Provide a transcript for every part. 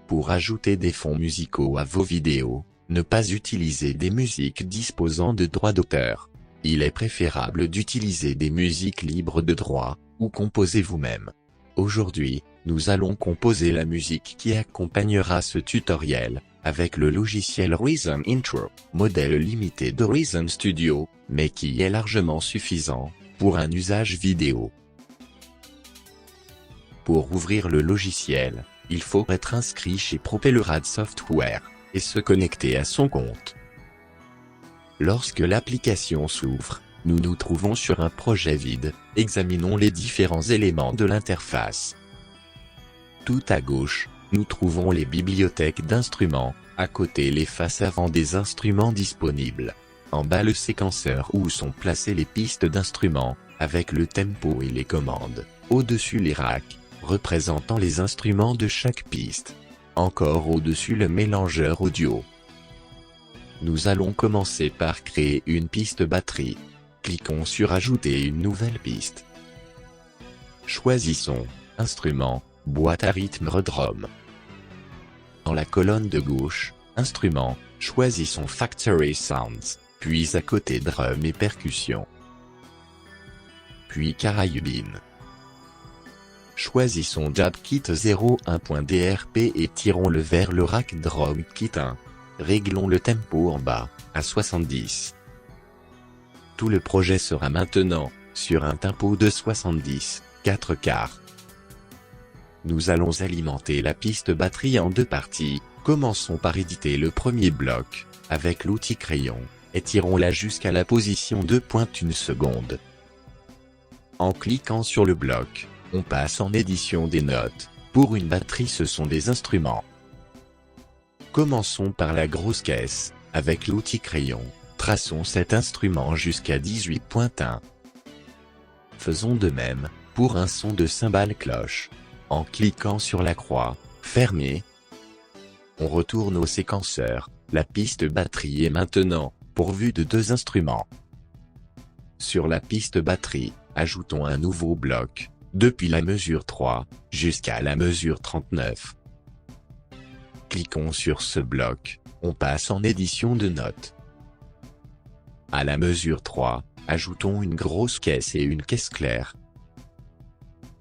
Pour ajouter des fonds musicaux à vos vidéos, ne pas utiliser des musiques disposant de droits d'auteur. Il est préférable d'utiliser des musiques libres de droit, ou composer vous-même. Aujourd'hui, nous allons composer la musique qui accompagnera ce tutoriel, avec le logiciel Reason Intro, modèle limité de Reason Studio, mais qui est largement suffisant, pour un usage vidéo. Pour ouvrir le logiciel, il faut être inscrit chez Propellerad Software, et se connecter à son compte. Lorsque l'application s'ouvre, nous nous trouvons sur un projet vide, examinons les différents éléments de l'interface. Tout à gauche, nous trouvons les bibliothèques d'instruments, à côté les faces avant des instruments disponibles. En bas le séquenceur où sont placées les pistes d'instruments, avec le tempo et les commandes. Au-dessus les racks, représentant les instruments de chaque piste. Encore au-dessus le mélangeur audio. Nous allons commencer par créer une piste batterie. Cliquons sur Ajouter une nouvelle piste. Choisissons Instrument, boîte à rythme Redrum. Dans la colonne de gauche, Instruments, choisissons Factory Sounds, puis à côté Drum et percussions. Puis Caribbean. Choisissons JabKit 01.drp et tirons-le vers le rack Drum Kit 1. Réglons le tempo en bas, à 70. Tout le projet sera maintenant, sur un tempo de 70, 4/4. Nous allons alimenter la piste batterie en deux parties. Commençons par éditer le premier bloc, avec l'outil crayon, et tirons-la jusqu'à la position 2.1 seconde. En cliquant sur le bloc, on passe en édition des notes. Pour une batterie ce sont des instruments. Commençons par la grosse caisse, avec l'outil crayon, traçons cet instrument jusqu'à 18.1. Faisons de même, pour un son de cymbale-cloche. En cliquant sur la croix, fermée. On retourne au séquenceur, la piste batterie est maintenant, pourvue de deux instruments. Sur la piste batterie, ajoutons un nouveau bloc, depuis la mesure 3, jusqu'à la mesure 39. Cliquons sur ce bloc, on passe en édition de notes. À la mesure 3, ajoutons une grosse caisse et une caisse claire.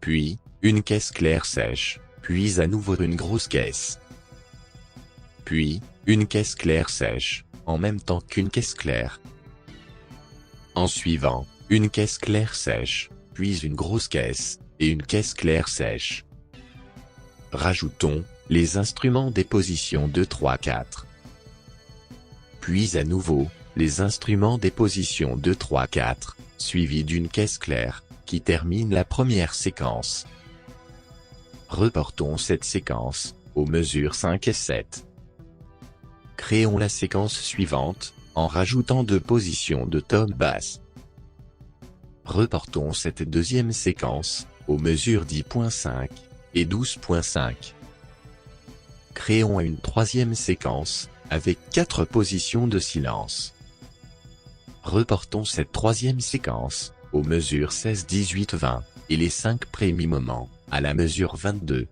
Puis, une caisse claire sèche, puis à nouveau une grosse caisse. Puis, une caisse claire sèche, en même temps qu'une caisse claire. En suivant, une caisse claire sèche, puis une grosse caisse, et une caisse claire sèche. Rajoutons les instruments des positions 2, 3, 4. Puis à nouveau, les instruments des positions 2, 3, 4, suivis d'une caisse claire, qui termine la première séquence. Reportons cette séquence, aux mesures 5 et 7. Créons la séquence suivante, en rajoutant deux positions de tom basse. Reportons cette deuxième séquence, aux mesures 10.5 et 12.5. Créons une troisième séquence, avec 4 positions de silence. Reportons cette troisième séquence, aux mesures 16, 18, 20, et les 5 premiers moments, à la mesure 22.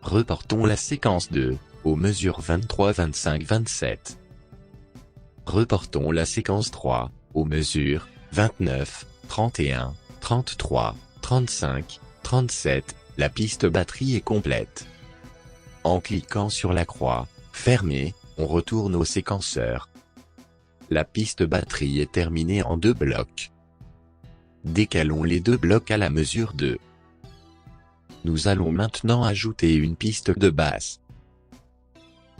Reportons la séquence 2, aux mesures 23, 25, 27. Reportons la séquence 3, aux mesures 29, 31, 33, 35, 37, la piste batterie est complète. En cliquant sur la croix, fermée, on retourne au séquenceur. La piste batterie est terminée en deux blocs. Décalons les deux blocs à la mesure 2. Nous allons maintenant ajouter une piste de basse.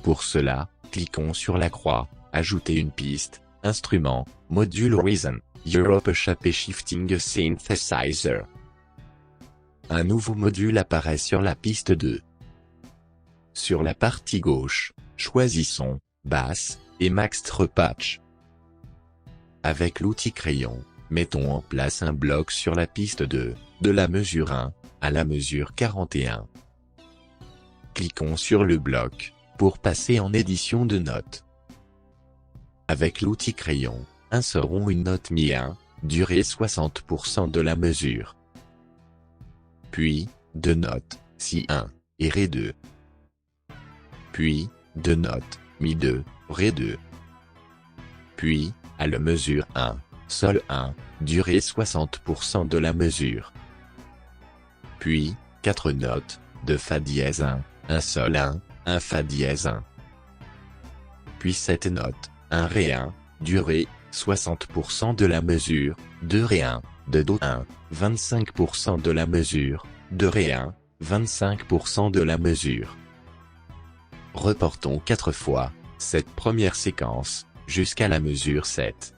Pour cela, cliquons sur la croix, ajouter une piste, instrument, module Reason, Europe Shape Shifting Synthesizer. Un nouveau module apparaît sur la piste 2. Sur la partie gauche, choisissons Basse et Max Patch. Avec l'outil crayon, mettons en place un bloc sur la piste 2, de la mesure 1 à la mesure 41. Cliquons sur le bloc, pour passer en édition de notes. Avec l'outil crayon, insérons une note Mi1, durée 60% de la mesure. Puis, deux notes, Si1 et Ré2. Puis, de notes, mi 2, ré 2. Puis, à la mesure 1, sol 1, durée 60% de la mesure. Puis, 4 notes, de fa dièse 1 sol 1 fa dièse 1. Puis 7 notes, 1 ré 1, durée, 60% de la mesure, 2 ré 1, de do 1, 25% de la mesure, 2 ré 1, 25% de la mesure. Reportons 4 fois, cette première séquence, jusqu'à la mesure 7.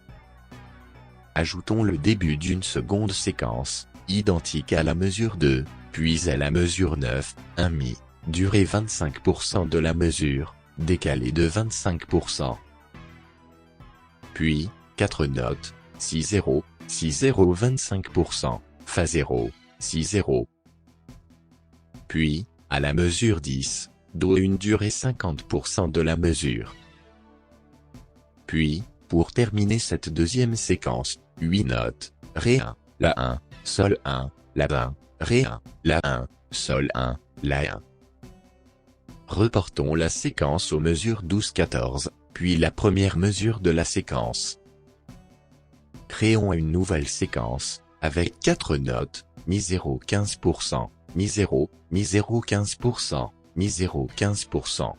Ajoutons le début d'une seconde séquence, identique à la mesure 2, puis à la mesure 9, 1 mi, durée 25% de la mesure, décalée de 25%. Puis, 4 notes, si 0, 25%, fa 0, si 0. Puis, à la mesure 10, do une durée 50% de la mesure. Puis, pour terminer cette deuxième séquence, 8 notes, ré 1, la 1, sol 1, la 1, ré 1, la 1, sol 1, la 1. Reportons la séquence aux mesures 12-14, puis la première mesure de la séquence. Créons une nouvelle séquence, avec 4 notes, mi 0 15%, mi 0 15%, mi 0 15%.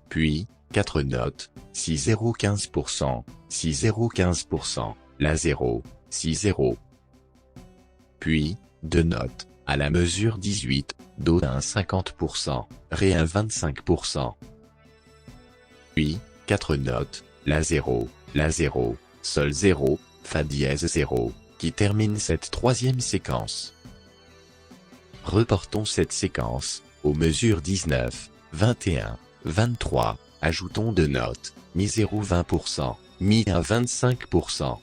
Puis, 4 notes, si 0 15%, si 0 15%, la 0, si 0. Puis, 2 notes, à la mesure 18, do 1 50%, ré 1 25%. Puis, 4 notes, la 0, sol 0, fa dièse 0, qui termine cette troisième séquence. Reportons cette séquence, aux mesures 19, 21, 23, ajoutons 2 notes, mi 0 20%, mi 1 25%.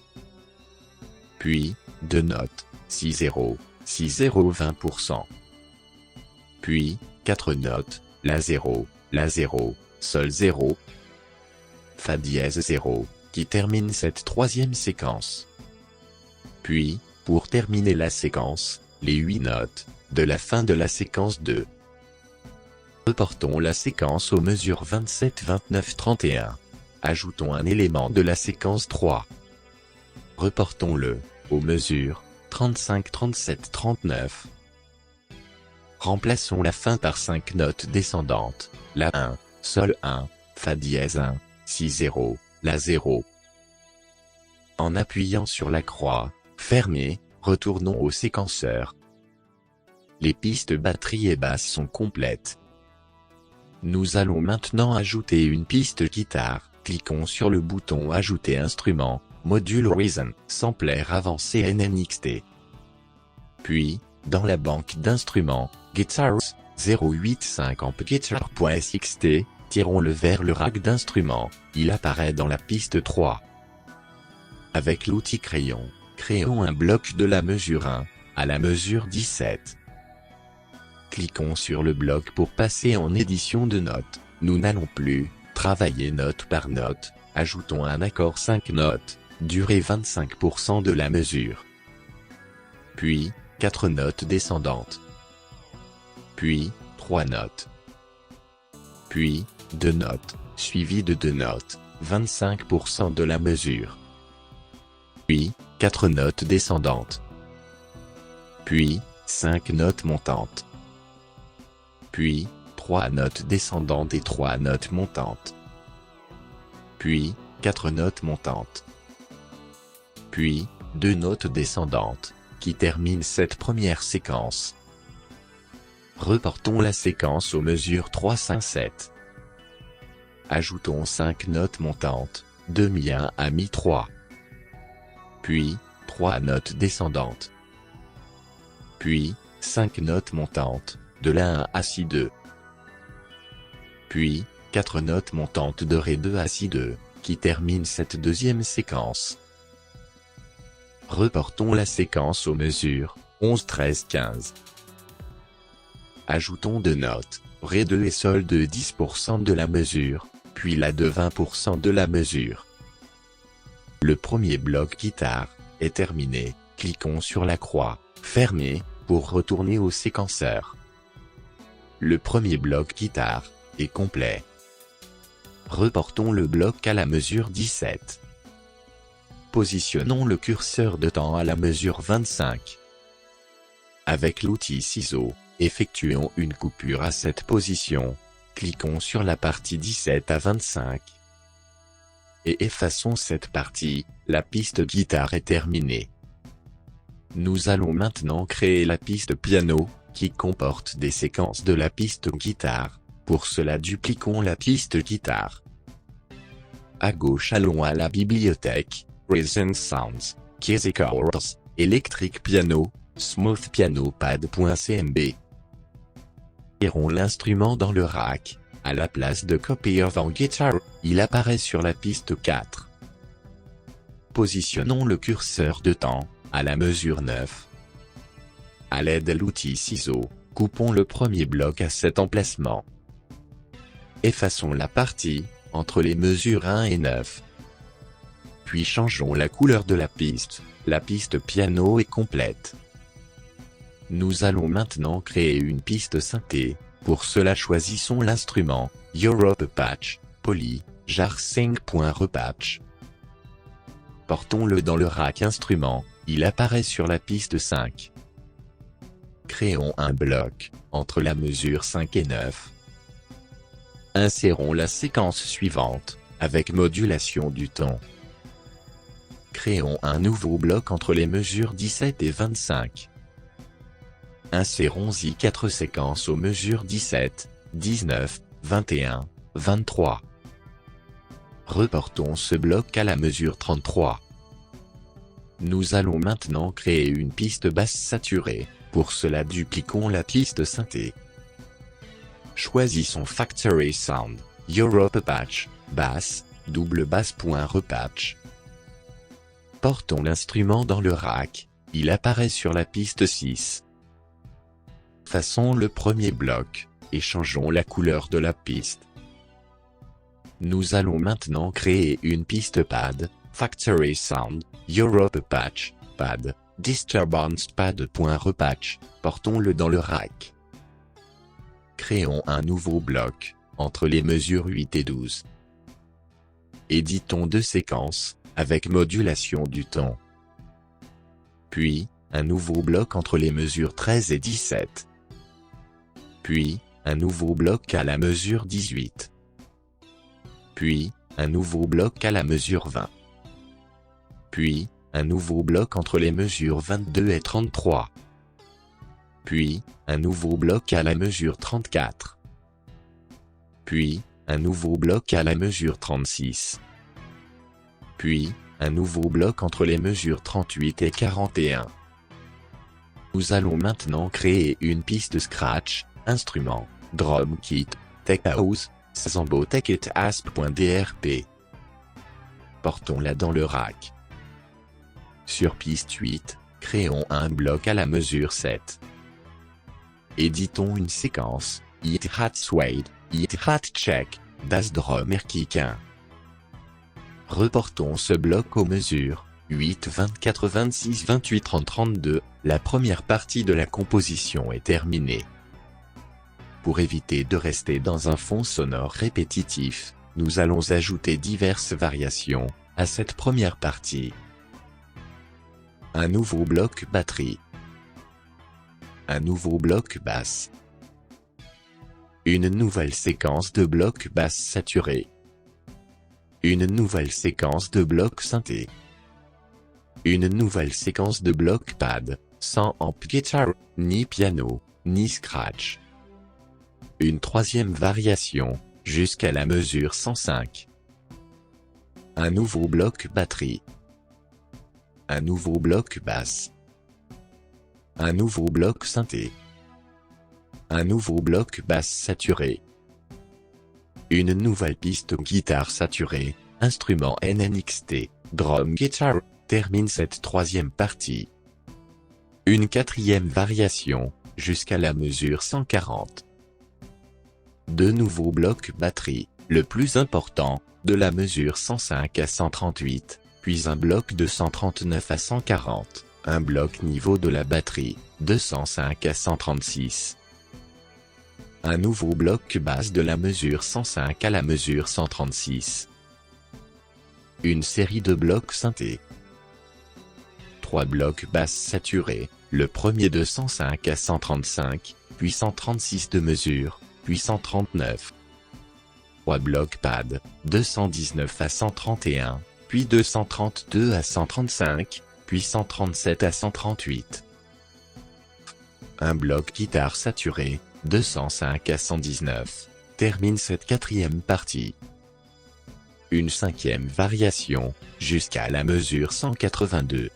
Puis, 2 notes, si 0 20%. Puis, 4 notes, la 0, sol 0, fa dièse 0, qui termine cette troisième séquence. Puis, pour terminer la séquence, les 8 notes, de la fin de la séquence 2. Reportons la séquence aux mesures 27, 29, 31. Ajoutons un élément de la séquence 3. Reportons-le, aux mesures 35, 37, 39. Remplaçons la fin par 5 notes descendantes, la 1, sol 1, fa dièse 1, si 0, la 0. En appuyant sur la croix, fermée, retournons au séquenceur. Les pistes batterie et basse sont complètes. Nous allons maintenant ajouter une piste guitare. Cliquons sur le bouton Ajouter instrument, module Reason, Sampler avancé NNXT. Puis, dans la banque d'instruments, Guitars, 085 amp guitar.sxt, tirons-le vers le rack d'instruments, il apparaît dans la piste 3. Avec l'outil crayon, créons un bloc de la mesure 1, à la mesure 17. Cliquons sur le bloc pour passer en édition de notes. Nous n'allons plus travailler note par note, ajoutons un accord 5 notes, durée 25% de la mesure. Puis, 4 notes descendantes. Puis, 3 notes. Puis, 2 notes, suivies de 2 notes, 25% de la mesure. Puis, 4 notes descendantes. Puis, 5 notes montantes. Puis, 3 notes descendantes et 3 notes montantes. Puis, 4 notes montantes. Puis, 2 notes descendantes, qui terminent cette première séquence. Reportons la séquence aux mesures 3, 5, 7. Ajoutons 5 notes montantes, de mi 1 à mi 3. Puis, 3 notes descendantes. Puis, 5 notes montantes, de la 1 à si 2. Puis, 4 notes montantes de ré 2 à si 2, qui terminent cette deuxième séquence. Reportons la séquence aux mesures 11, 13, 15. Ajoutons 2 notes, ré 2 et sol de 10% de la mesure, puis la de 20% de la mesure. Le premier bloc guitare est terminé, cliquons sur la croix, fermée, pour retourner au séquenceur. Le premier bloc guitare est complet. Reportons le bloc à la mesure 17. Positionnons le curseur de temps à la mesure 25. Avec l'outil ciseau, effectuons une coupure à cette position. Cliquons sur la partie 17 à 25. Et effaçons cette partie, la piste guitare est terminée. Nous allons maintenant créer la piste piano, qui comporte des séquences de la piste guitare. Pour cela dupliquons la piste guitare. À gauche allons à la bibliothèque, Reason Sounds, Keys Chords, Electric Piano, Smooth Piano Pad.cmb. Insérons l'instrument dans le rack. À la place de Copy of en Guitar, il apparaît sur la piste 4. Positionnons le curseur de temps, à la mesure 9. À l'aide de l'outil ciseau, coupons le premier bloc à cet emplacement. Effaçons la partie, entre les mesures 1 et 9. Puis changeons la couleur de la piste piano est complète. Nous allons maintenant créer une piste synthé. Pour cela choisissons l'instrument, Europe Patch, Poly, jar 5.repatch. Portons-le dans le rack instrument, il apparaît sur la piste 5. Créons un bloc, entre la mesure 5 et 9. Insérons la séquence suivante, avec modulation du ton. Créons un nouveau bloc entre les mesures 17 et 25. Insérons-y 4 séquences aux mesures 17, 19, 21, 23. Reportons ce bloc à la mesure 33. Nous allons maintenant créer une piste basse saturée. Pour cela dupliquons la piste synthé. Choisissons Factory Sound, Europe Patch, Bass, double bass.repatch. Portons l'instrument dans le rack, il apparaît sur la piste 6. Effaçons le premier bloc, et changeons la couleur de la piste. Nous allons maintenant créer une piste pad, Factory Sound, Europe Patch, Pad, Disturbance Pad.repatch, portons-le dans le rack. Créons un nouveau bloc, entre les mesures 8 et 12. Éditons 2 séquences, avec modulation du ton. Puis, un nouveau bloc entre les mesures 13 et 17. Puis, un nouveau bloc à la mesure 18. Puis, un nouveau bloc à la mesure 20. Puis, un nouveau bloc entre les mesures 22 et 33. Puis, un nouveau bloc à la mesure 34. Puis, un nouveau bloc à la mesure 36. Puis, un nouveau bloc entre les mesures 38 et 41. Nous allons maintenant créer une piste scratch, instrument, drum kit, tech house, Sambo Tech et asp.drp. Portons-la dans le rack. Sur piste 8, créons un bloc à la mesure 7. Éditons une séquence, It Hat Suede, It Hat Check, Das Drum Kick 1. Reportons ce bloc aux mesures, 8, 24, 26, 28, 30, 32, la première partie de la composition est terminée. Pour éviter de rester dans un fond sonore répétitif, nous allons ajouter diverses variations, à cette première partie. Un nouveau bloc batterie. Un nouveau bloc basse. Une nouvelle séquence de blocs basse saturée. Une nouvelle séquence de blocs synthé. Une nouvelle séquence de blocs pad, sans amp guitar, ni piano, ni scratch. Une troisième variation, jusqu'à la mesure 105. Un nouveau bloc batterie. Un nouveau bloc basse. Un nouveau bloc synthé. Un nouveau bloc basse saturé. Une nouvelle piste guitare saturée, instrument NNXT, drum guitar, termine cette troisième partie. Une quatrième variation, jusqu'à la mesure 140. Deux nouveaux blocs batterie, le plus important, de la mesure 105 à 138, puis un bloc de 139 à 140, un bloc niveau de la batterie, de 105 à 136. Un nouveau bloc basse de la mesure 105 à la mesure 136. Une série de blocs synthés. 3 blocs basses saturés, le premier de 105 à 135, puis 136 de mesure, puis 139. 3 blocs pad, 219 à 131, puis 232 à 135, puis 137 à 138. Un bloc guitare saturé, 205 à 119, termine cette 4e partie. Une 5e variation, jusqu'à la mesure 182.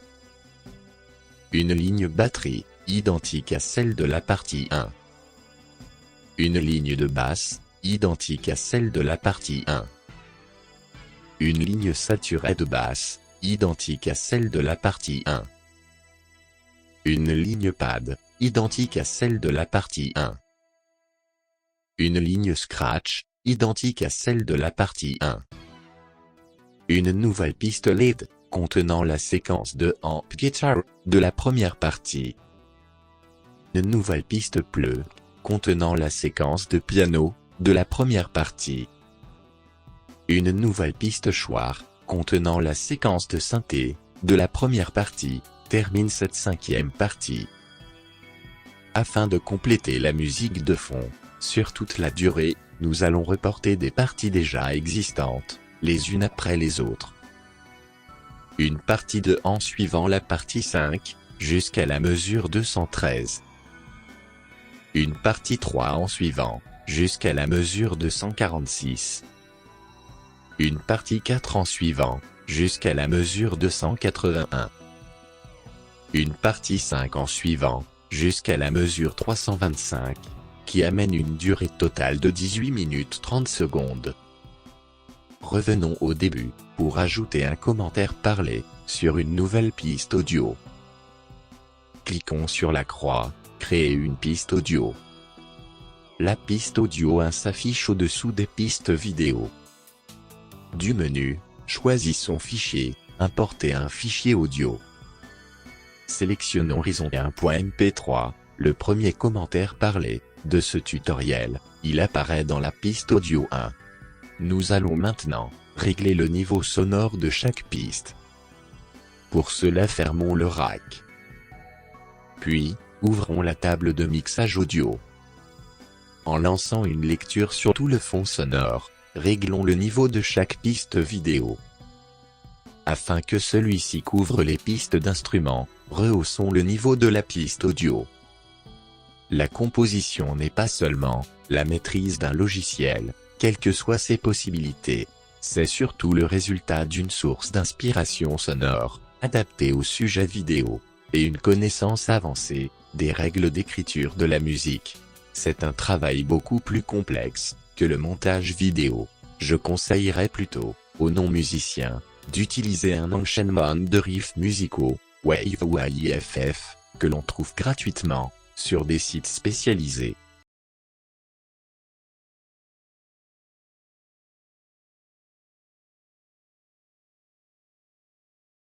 Une ligne batterie, identique à celle de la partie 1. Une ligne de basse, identique à celle de la partie 1. Une ligne saturée de basse, identique à celle de la partie 1. Une ligne pad, identique à celle de la partie 1. Une ligne scratch, identique à celle de la partie 1. Une nouvelle piste lead, contenant la séquence de amp guitar, de la première partie. Une nouvelle piste pleu, contenant la séquence de piano, de la première partie. Une nouvelle piste choir, contenant la séquence de synthé, de la première partie, termine cette 5e partie. Afin de compléter la musique de fond, sur toute la durée, nous allons reporter des parties déjà existantes, les unes après les autres. Une partie de en suivant la partie 5, jusqu'à la mesure 213. Une partie 3 en suivant, jusqu'à la mesure 246. Une partie 4 en suivant, jusqu'à la mesure 281. Une partie 5 en suivant, jusqu'à la mesure 325, qui amène une durée totale de 18 minutes 30 secondes. Revenons au début, pour ajouter un commentaire parlé, sur une nouvelle piste audio. Cliquons sur la croix, créer une piste audio. La piste audio 1 s'affiche au-dessous des pistes vidéo. Du menu, choisissons Fichier, importer un fichier audio. Sélectionnons horizon1.mp3, le premier commentaire parlé, de ce tutoriel, il apparaît dans la piste audio 1. Nous allons maintenant, régler le niveau sonore de chaque piste. Pour cela fermons le rack. Puis, ouvrons la table de mixage audio. En lançant une lecture sur tout le fond sonore, réglons le niveau de chaque piste vidéo. Afin que celui-ci couvre les pistes d'instruments, rehaussons le niveau de la piste audio. La composition n'est pas seulement la maîtrise d'un logiciel, quelles que soient ses possibilités, c'est surtout le résultat d'une source d'inspiration sonore, adaptée au sujet vidéo, et une connaissance avancée des règles d'écriture de la musique. C'est un travail beaucoup plus complexe que le montage vidéo. Je conseillerais plutôt, aux non-musiciens, d'utiliser un enchaînement de riffs musicaux, Wave ou AIFF, que l'on trouve gratuitement, sur des sites spécialisés.